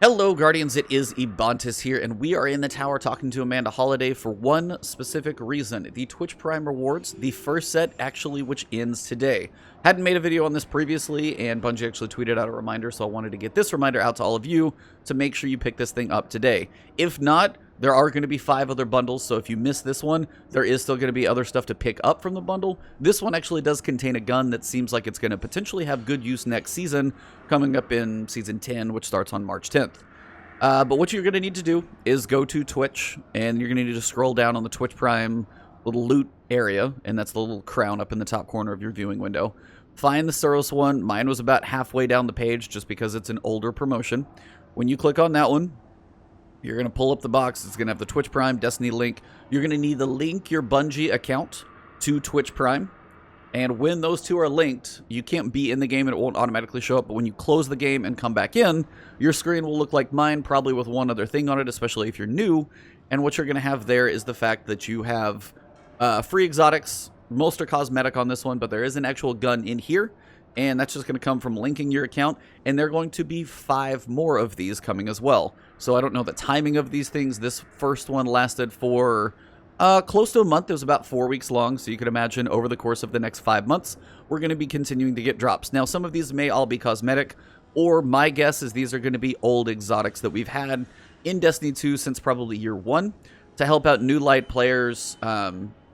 Hello Guardians, it is Ebontis here, and we are in the tower talking to Amanda Holiday for one specific reason. The Twitch Prime rewards, the first set actually, which ends today. Hadn't made a video on this previously, and Bungie actually tweeted out a reminder, so I wanted to get this reminder out to all of you to make sure you pick this thing up today. If not, there are going to be 5 other bundles, so if you miss this one, there is still going to be other stuff to pick up from the bundle. This one actually does contain a gun that seems like it's going to potentially have good use next season, coming up in Season 10, which starts on March 10th. But what you're going to need to do is go to Twitch, and you're going to need to scroll down on the Twitch Prime little loot area, and that's the little crown up in the top corner of your viewing window. Find the Suros one. Mine was about halfway down the page just because it's an older promotion. When you click on that one, you're going to pull up the box. It's going to have the Twitch Prime Destiny link. You're going to need to link your Bungie account to Twitch Prime. And when those two are linked, you can't be in the game and it won't automatically show up. But when you close the game and come back in, your screen will look like mine, probably with one other thing on it, especially if you're new. And what you're going to have there is the fact that you have free exotics. Most are cosmetic on this one, but there is an actual gun in here. And that's just going to come from linking your account. And there are going to be 5 more of these coming as well. So I don't know the timing of these things. This first one lasted for close to a month. It was about 4 weeks long. So you could imagine over the course of the next 5 months, we're going to be continuing to get drops. Now, some of these may all be cosmetic, or my guess is these are going to be old exotics that we've had in Destiny 2 since probably year 1 to help out new light players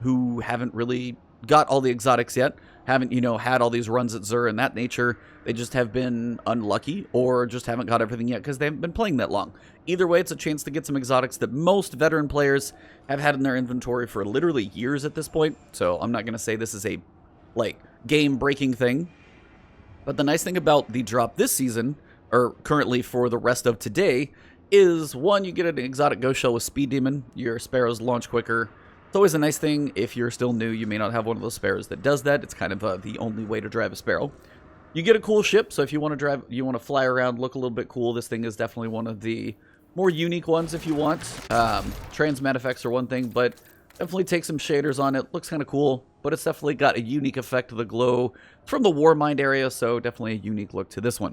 who haven't really got all the exotics yet. Haven't, had all these runs at Xur and that nature. They just have been unlucky or just haven't got everything yet because they haven't been playing that long. Either way, it's a chance to get some exotics that most veteran players have had in their inventory for literally years at this point. So I'm not going to say this is a, game-breaking thing. But the nice thing about the drop this season, or currently for the rest of today, is, 1, you get an exotic ghost shell with Speed Demon. Your sparrows launch quicker. It's always a nice thing. If you're still new, you may not have one of those sparrows that does that. It's kind of the only way to drive a sparrow. You get a cool ship, so if you want to fly around, look a little bit cool. This thing is definitely one of the more unique ones if you want. Transmat effects are one thing, but definitely take some shaders on it. Looks kind of cool, but it's definitely got a unique effect of the glow from the Warmind area, so definitely a unique look to this one.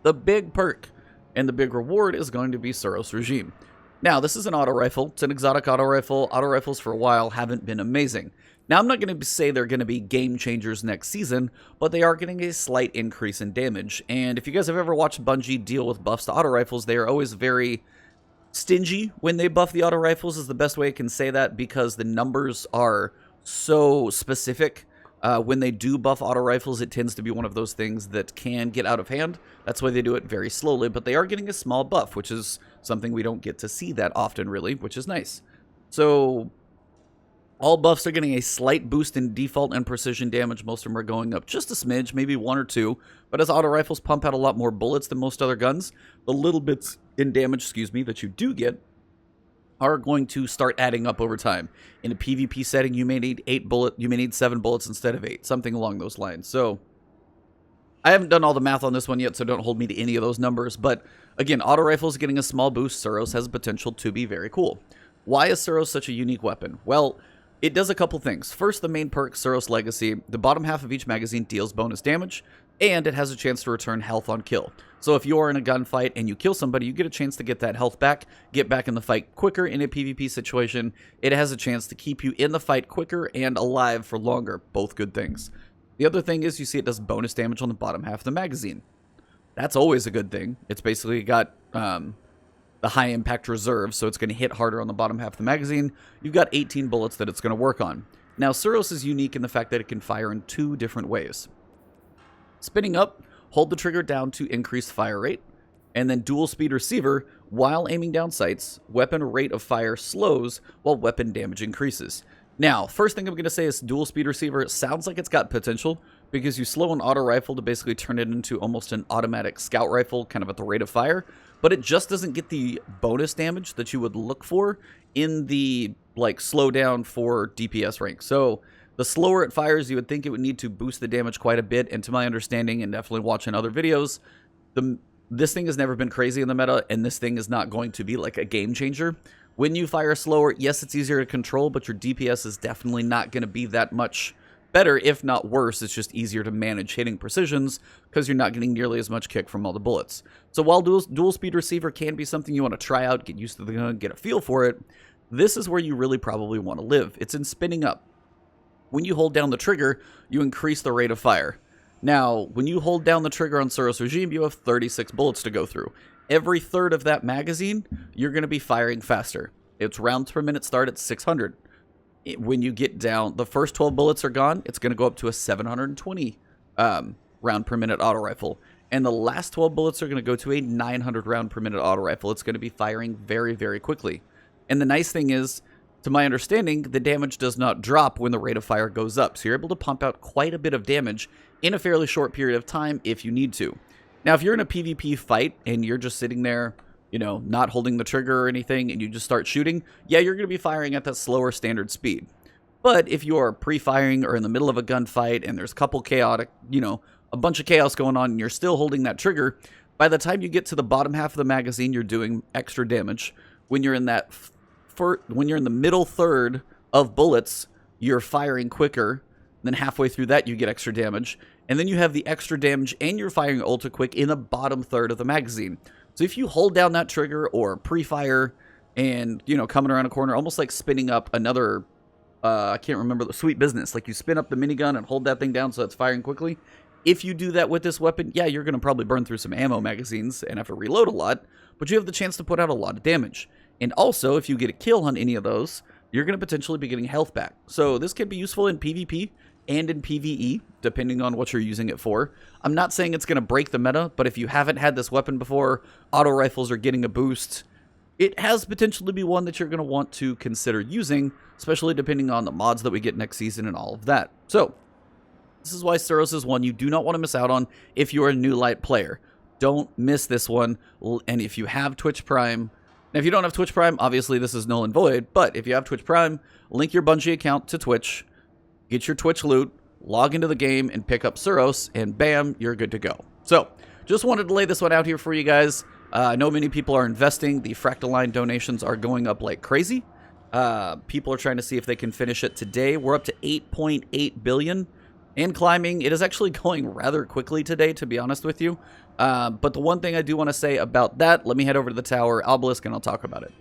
The big perk and the big reward is going to be Suros Regime. Now, this is an auto rifle. It's an exotic auto rifle. Auto rifles for a while haven't been amazing. Now, I'm not going to say they're going to be game changers next season, but they are getting a slight increase in damage. And if you guys have ever watched Bungie deal with buffs to auto rifles, they are always very stingy when they buff the auto rifles, is the best way I can say that, because the numbers are so specific. When they do buff auto rifles, it tends to be one of those things that can get out of hand. That's why they do it very slowly, but they are getting a small buff, which is something we don't get to see that often, really, which is nice. So all buffs are getting a slight boost in default and precision damage. Most of them are going up just a smidge, maybe 1 or 2. But as auto rifles pump out a lot more bullets than most other guns, the little bits in damage, that you do get are going to start adding up over time. In a PvP setting, you may need 7 bullets instead of 8, something along those lines. So I haven't done all the math on this one yet, so don't hold me to any of those numbers. But again, auto rifles getting a small boost. Suros has potential to be very cool. Why is Suros such a unique weapon? Well, it does a couple things. First, the main perk, Suros Legacy. The bottom half of each magazine deals bonus damage, and it has a chance to return health on kill. So if you're in a gunfight and you kill somebody, you get a chance to get that health back, get back in the fight quicker in a PvP situation. It has a chance to keep you in the fight quicker and alive for longer. Both good things. The other thing is you see it does bonus damage on the bottom half of the magazine. That's always a good thing. It's basically got the high impact reserve, so it's going to hit harder on the bottom half of the magazine. You've got 18 bullets that it's going to work on. Now, Suros is unique in the fact that it can fire in 2 different ways. Spinning up, hold the trigger down to increase fire rate, and then dual speed receiver, while aiming down sights, weapon rate of fire slows while weapon damage increases. Now, first thing I'm going to say is dual speed receiver. It sounds like it's got potential because you slow an auto rifle to basically turn it into almost an automatic scout rifle, kind of at the rate of fire, but it just doesn't get the bonus damage that you would look for in the slow down for DPS rank. So the slower it fires, you would think it would need to boost the damage quite a bit, and to my understanding, and definitely watching other videos, this thing has never been crazy in the meta, and this thing is not going to be like a game changer. When you fire slower, yes, it's easier to control, but your DPS is definitely not going to be that much better, if not worse. It's just easier to manage hitting precisions because you're not getting nearly as much kick from all the bullets. So while dual speed receiver can be something you want to try out, get used to the gun, get a feel for it, this is where you really probably want to live. It's in spinning up. When you hold down the trigger, you increase the rate of fire. Now, when you hold down the trigger on Suros Regime, you have 36 bullets to go through. Every third of that magazine, you're going to be firing faster. Its rounds per minute start at 600. When you get down, the first 12 bullets are gone, it's going to go up to a 720 round per minute auto rifle. And the last 12 bullets are going to go to a 900 round per minute auto rifle. It's going to be firing very, very quickly. And the nice thing is, to my understanding, the damage does not drop when the rate of fire goes up. So you're able to pump out quite a bit of damage in a fairly short period of time if you need to. Now, if you're in a PvP fight and you're just sitting there, you know, not holding the trigger or anything, and you just start shooting, yeah, you're going to be firing at that slower standard speed. But if you are pre-firing or in the middle of a gunfight and there's a couple chaotic, you know, a bunch of chaos going on and you're still holding that trigger, by the time you get to the bottom half of the magazine, you're doing extra damage. When you're in that when you're in the middle third of bullets, you're firing quicker. Then halfway through that, you get extra damage. And then you have the extra damage and you're firing ultra quick in the bottom third of the magazine. So if you hold down that trigger or pre-fire and, you know, coming around a corner, almost like spinning up another, I can't remember, the Sweet Business. Like you spin up the minigun and hold that thing down so it's firing quickly. If you do that with this weapon, yeah, you're going to probably burn through some ammo magazines and have to reload a lot, but you have the chance to put out a lot of damage. And also, if you get a kill on any of those, you're going to potentially be getting health back. So this can be useful in PvP and in PvE, depending on what you're using it for. I'm not saying it's going to break the meta, but if you haven't had this weapon before, auto rifles are getting a boost, it has potential to be one that you're going to want to consider using, especially depending on the mods that we get next season and all of that. So this is why Suros is one you do not want to miss out on if you're a new light player. Don't miss this one. And if you have Twitch Prime, now if you don't have Twitch Prime, obviously this is null and void, but if you have Twitch Prime, link your Bungie account to Twitch, get your Twitch loot, log into the game, and pick up Suros, and bam, you're good to go. So, just wanted to lay this one out here for you guys. I know many people are investing. The Fractaline donations are going up like crazy. People are trying to see if they can finish it today. We're up to 8.8 billion and climbing. It is actually going rather quickly today, to be honest with you. But the one thing I do want to say about that, let me head over to the tower, Obelisk, and I'll talk about it.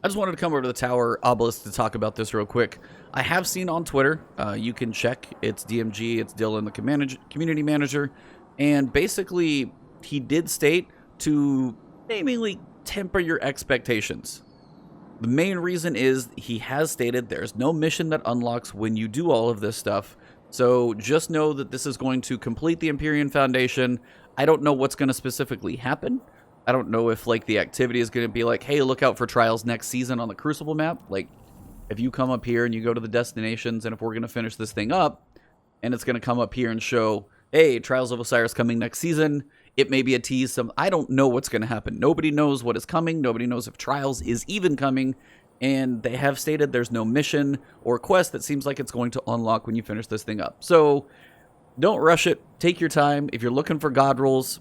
I just wanted to come over to the tower, Obelisk, to talk about this real quick. I have seen on Twitter, you can check, it's DMG, it's Dylan, the community manager, and basically he did state to seemingly temper your expectations. The main reason is he has stated there's no mission that unlocks when you do all of this stuff. So just know that this is going to complete the Empyrean Foundation. I don't know what's going to specifically happen. I don't know if like the activity is going to be like, hey, look out for trials next season on the Crucible map. Like if you come up here and you go to the destinations, and if we're going to finish this thing up and it's going to come up here and show, hey, Trials of Osiris coming next season, it may be a tease. I don't know what's going to happen. Nobody knows what is coming. Nobody knows if Trials is even coming. And they have stated there's no mission or quest that seems like it's going to unlock when you finish this thing up. So don't rush it. Take your time. If you're looking for god rolls,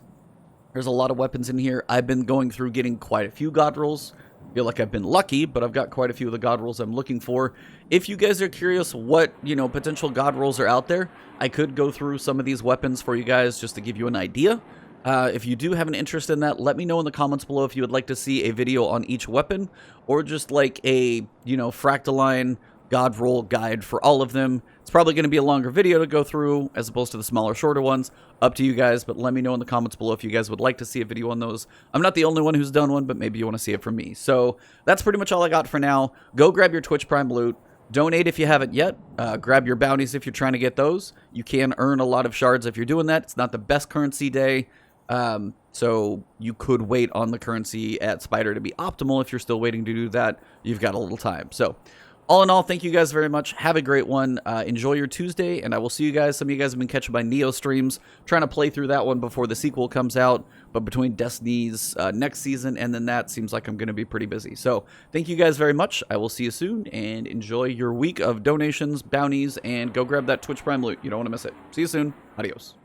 there's a lot of weapons in here. I've been going through getting quite a few god rolls. I feel like I've been lucky, but I've got quite a few of the god rolls I'm looking for. If you guys are curious what, potential god rolls are out there, I could go through some of these weapons for you guys just to give you an idea. If you do have an interest in that, let me know in the comments below if you would like to see a video on each weapon, or just like a, Fractaline god roll guide for all of them. It's probably going to be a longer video to go through as opposed to the smaller, shorter ones. Up to you guys, but let me know in the comments below if you guys would like to see a video on those. I'm not the only one who's done one, but maybe you want to see it from me. So that's pretty much all I got for now. Go grab your Twitch Prime loot. Donate if you haven't yet. Grab your bounties if you're trying to get those. You can earn a lot of shards if you're doing that. It's not the best currency day. So you could wait on the currency at Spider to be optimal. If you're still waiting to do that, you've got a little time. So all in all, thank you guys very much. Have a great one. Enjoy your Tuesday, and I will see you guys. Some of you guys have been catching my Neo streams, trying to play through that one before the sequel comes out. But between Destiny's next season and then that, seems like I'm going to be pretty busy. So thank you guys very much. I will see you soon, and enjoy your week of donations, bounties, and go grab that Twitch Prime loot. You don't want to miss it. See you soon. Adios.